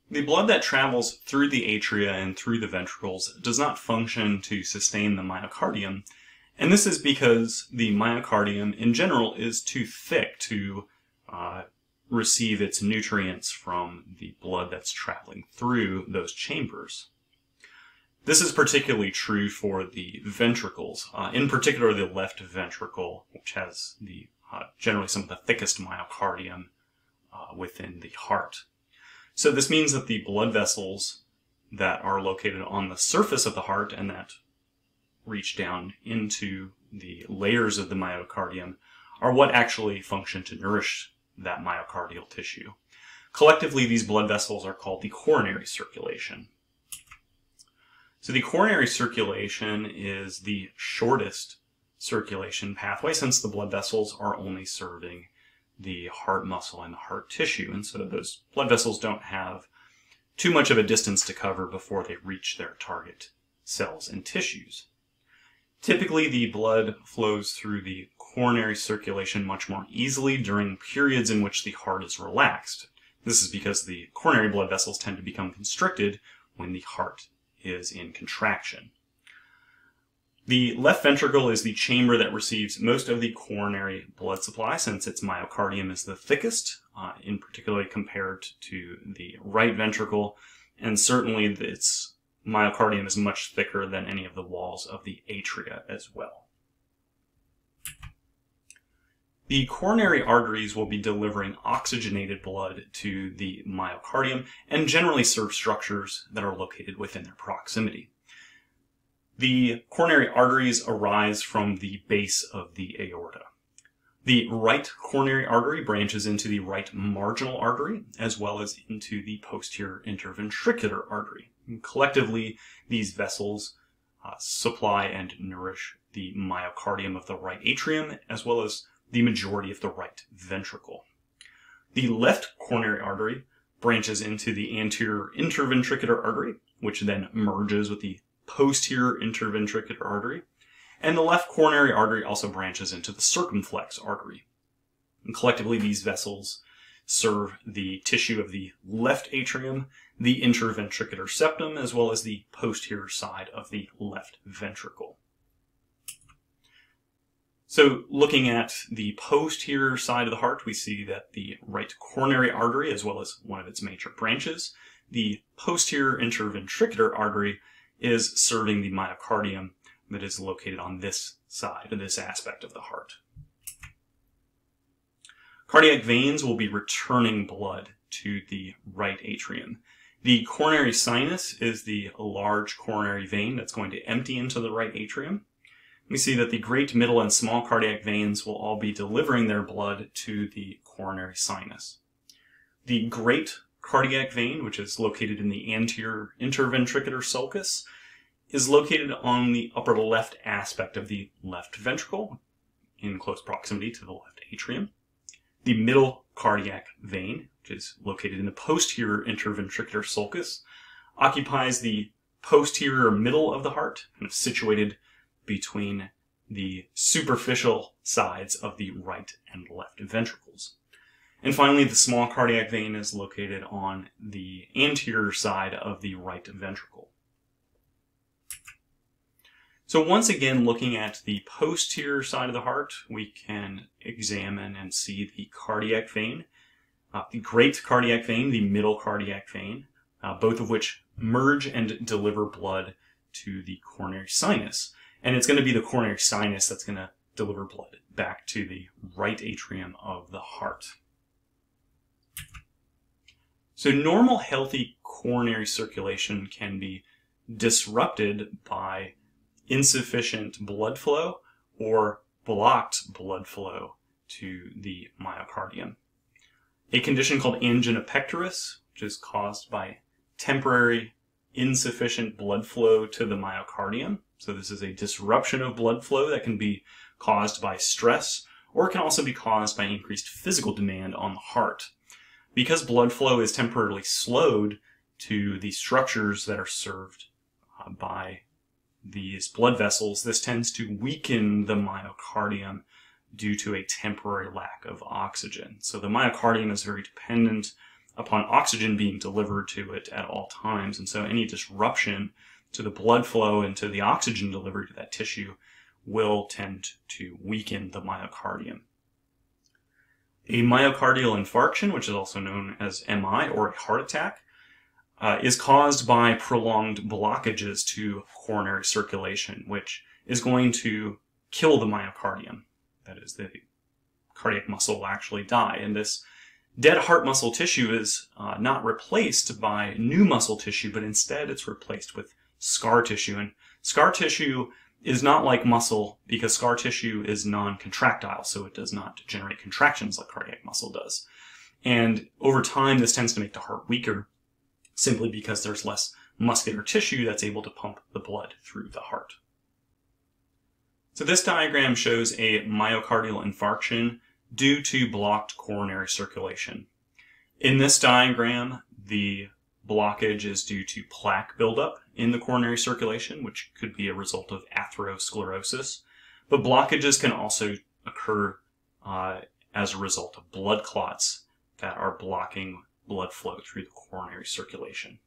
The blood that travels through the atria and through the ventricles does not function to sustain the myocardium, and this is because the myocardium in general is too thick to receive its nutrients from the blood that's traveling through those chambers. This is particularly true for the ventricles, in particular the left ventricle, which has the generally some of the thickest myocardium within the heart. So this means that the blood vessels that are located on the surface of the heart and that reach down into the layers of the myocardium are what actually function to nourish that myocardial tissue. Collectively, these blood vessels are called the coronary circulation. So the coronary circulation is the shortest circulation pathway since the blood vessels are only serving the heart muscle and the heart tissue, and so those blood vessels don't have too much of a distance to cover before they reach their target cells and tissues. Typically, the blood flows through the coronary circulation much more easily during periods in which the heart is relaxed. This is because the coronary blood vessels tend to become constricted when the heart is in contraction. The left ventricle is the chamber that receives most of the coronary blood supply since its myocardium is the thickest, in particular compared to the right ventricle, and certainly its myocardium is much thicker than any of the walls of the atria as well. The coronary arteries will be delivering oxygenated blood to the myocardium and generally serve structures that are located within their proximity. The coronary arteries arise from the base of the aorta. The right coronary artery branches into the right marginal artery as well as into the posterior interventricular artery. And collectively, these vessels supply and nourish the myocardium of the right atrium as well as the majority of the right ventricle. The left coronary artery branches into the anterior interventricular artery, which then merges with the posterior interventricular artery, and the left coronary artery also branches into the circumflex artery. And collectively, these vessels serve the tissue of the left atrium, the interventricular septum, as well as the posterior side of the left ventricle. So looking at the posterior side of the heart, we see that the right coronary artery, as well as one of its major branches, the posterior interventricular artery, is serving the myocardium that is located on this side, of this aspect of the heart. Cardiac veins will be returning blood to the right atrium. The coronary sinus is the large coronary vein that's going to empty into the right atrium. We see that the great, middle, and small cardiac veins will all be delivering their blood to the coronary sinus. The great cardiac vein, which is located in the anterior interventricular sulcus, is located on the upper left aspect of the left ventricle, in close proximity to the left atrium. The middle cardiac vein, which is located in the posterior interventricular sulcus, occupies the posterior middle of the heart, kind of situated between the superficial sides of the right and left ventricles. And finally, the small cardiac vein is located on the anterior side of the right ventricle. So once again, looking at the posterior side of the heart, we can examine and see the cardiac vein, the great cardiac vein, the middle cardiac vein, both of which merge and deliver blood to the coronary sinus. And it's going to be the coronary sinus that's going to deliver blood back to the right atrium of the heart. So normal, healthy coronary circulation can be disrupted by insufficient blood flow or blocked blood flow to the myocardium. A condition called angina pectoris, which is caused by temporary insufficient blood flow to the myocardium. So this is a disruption of blood flow that can be caused by stress, or it can also be caused by increased physical demand on the heart. Because blood flow is temporarily slowed to the structures that are served by these blood vessels, this tends to weaken the myocardium due to a temporary lack of oxygen. So the myocardium is very dependent upon oxygen being delivered to it at all times. And so any disruption to the blood flow and to the oxygen delivery to that tissue will tend to weaken the myocardium. A myocardial infarction, which is also known as MI or a heart attack, is caused by prolonged blockages to coronary circulation, which is going to kill the myocardium. That is, the cardiac muscle will actually die. And this dead heart muscle tissue is not replaced by new muscle tissue, but instead it's replaced with scar tissue. And scar tissue is not like muscle because scar tissue is non-contractile, so it does not generate contractions like cardiac muscle does. And over time, this tends to make the heart weaker simply because there's less muscular tissue that's able to pump the blood through the heart. So this diagram shows a myocardial infarction due to blocked coronary circulation. In this diagram, the blockage is due to plaque buildup in the coronary circulation, which could be a result of atherosclerosis. But blockages can also occur as a result of blood clots that are blocking blood flow through the coronary circulation.